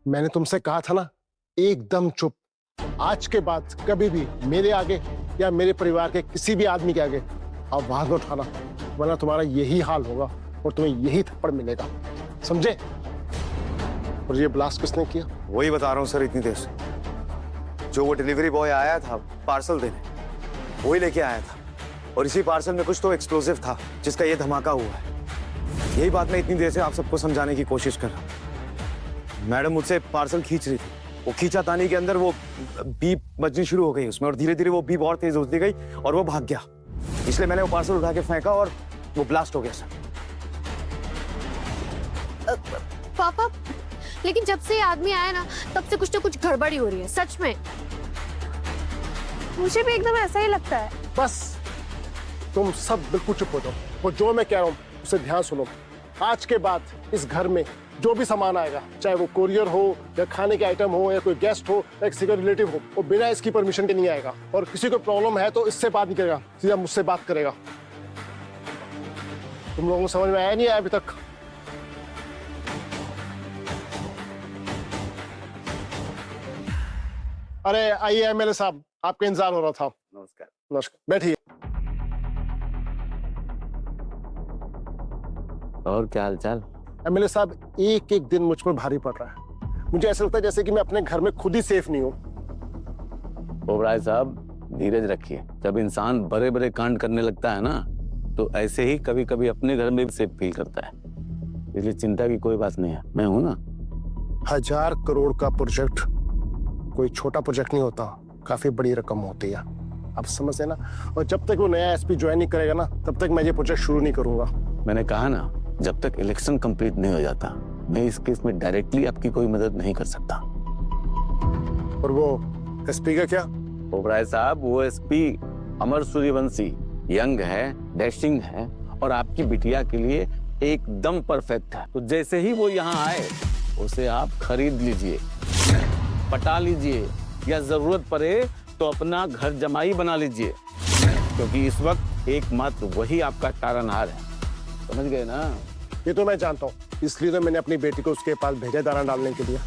मैंने तुमसे कहा था ना, एकदम चुप। आज के बाद कभी भी मेरे आगे या मेरे परिवार के किसी भी आदमी के आगे आप आवाज न उठाना, वरना तुम्हारा यही हाल होगा और तुम्हें यही थप्पड़ मिलेगा, समझे? और ये ब्लास्ट किसने किया? वही बता रहा हूँ सर, इतनी देर से जो वो डिलीवरी बॉय आया था पार्सल देने, वही लेके आया था। और इसी पार्सल में कुछ तो एक्सप्लोसिव था जिसका ये धमाका हुआ है। यही बात मैं इतनी देर से आप सबको समझाने की कोशिश कर रहा हूँ। मैडम मुझसे पार्सल खींच रही थी, वो खींचातानी के अंदर वो बीप बजनी शुरू हो गई उसमें, और धीरे धीरे वो बीप और तेज होती गई और वो भाग गया। इसलिए मैंने वो पार्सल उठा के फेंका और वो ब्लास्ट हो गया सर। पापा, लेकिन जब से ये आदमी आया ना, तब से कुछ ना कुछ गड़बड़ी हो रही है, सच में। मुझे भी एकदम ऐसा ही लगता है। बस तुम सब बिल्कुल चुप हो जाओ, और जो मैं कह रहा हूँ उसे ध्यान सुनो। आज के बाद इस घर में जो भी सामान आएगा, चाहे वो कोरियर हो या खाने के आइटम हो या कोई गेस्ट हो या किसी का रिलेटिव हो, वो बिना इसकी परमिशन के नहीं आएगा। और किसी को प्रॉब्लम है तो इससे बात नहीं करेगा, सीधा मुझसे बात करेगा। तुम लोगों को समझ में आया नहीं आया अभी तक? अरे आइए एमएलए साहब, आपका इंतजार हो रहा था। नमस्कार। नमस्कार, बैठिए। और क्या हालचाल? एमएलए साहब, एक एक दिन मुझ पर भारी पड़ रहा है। मुझे ऐसा लगता है जैसे कि मैं अपने घर में खुद ही सेफ नहीं हूँ। ओबराय साहब, धीरज रखिए। जब इंसान बड़े बड़े कांड करने लगता है ना, तो ऐसे ही कभी कभी अपने घर में भी सेफ फील करता है। इसलिए चिंता की कोई बात नहीं है, मैं हूं ना। 1000 करोड़ का प्रोजेक्ट कोई छोटा प्रोजेक्ट नहीं होता, काफी बड़ी रकम होती है, आप समझते हैं ना। और जब तक वो नया एसपी ज्वाइन नहीं करेगा ना, तब तक मैं ये प्रोजेक्ट शुरू नहीं करूंगा। मैंने कहा ना, जब तक इलेक्शन कंप्लीट नहीं हो जाता, मैं इस केस में डायरेक्टली आपकी कोई मदद नहीं कर सकता। और वो एसपी का क्या? ओबराय साहब, वो एसपी अमर सूर्यवंशी यंग है, डैशिंग है, और आपकी बिटिया के लिए एकदम परफेक्ट है। तो जैसे ही वो यहाँ आए, उसे आप खरीद लीजिए, पटा लीजिए, या जरूरत पड़े तो अपना घर जमाई बना लीजिए, क्योंकि इस वक्त एकमात्र वही आपका तारनहार है। समझ गए ना? ये तो मैं जानता हूँ, इसलिए तो मैंने अपनी बेटी को उसके पास भेजा दाना डालने के लिए।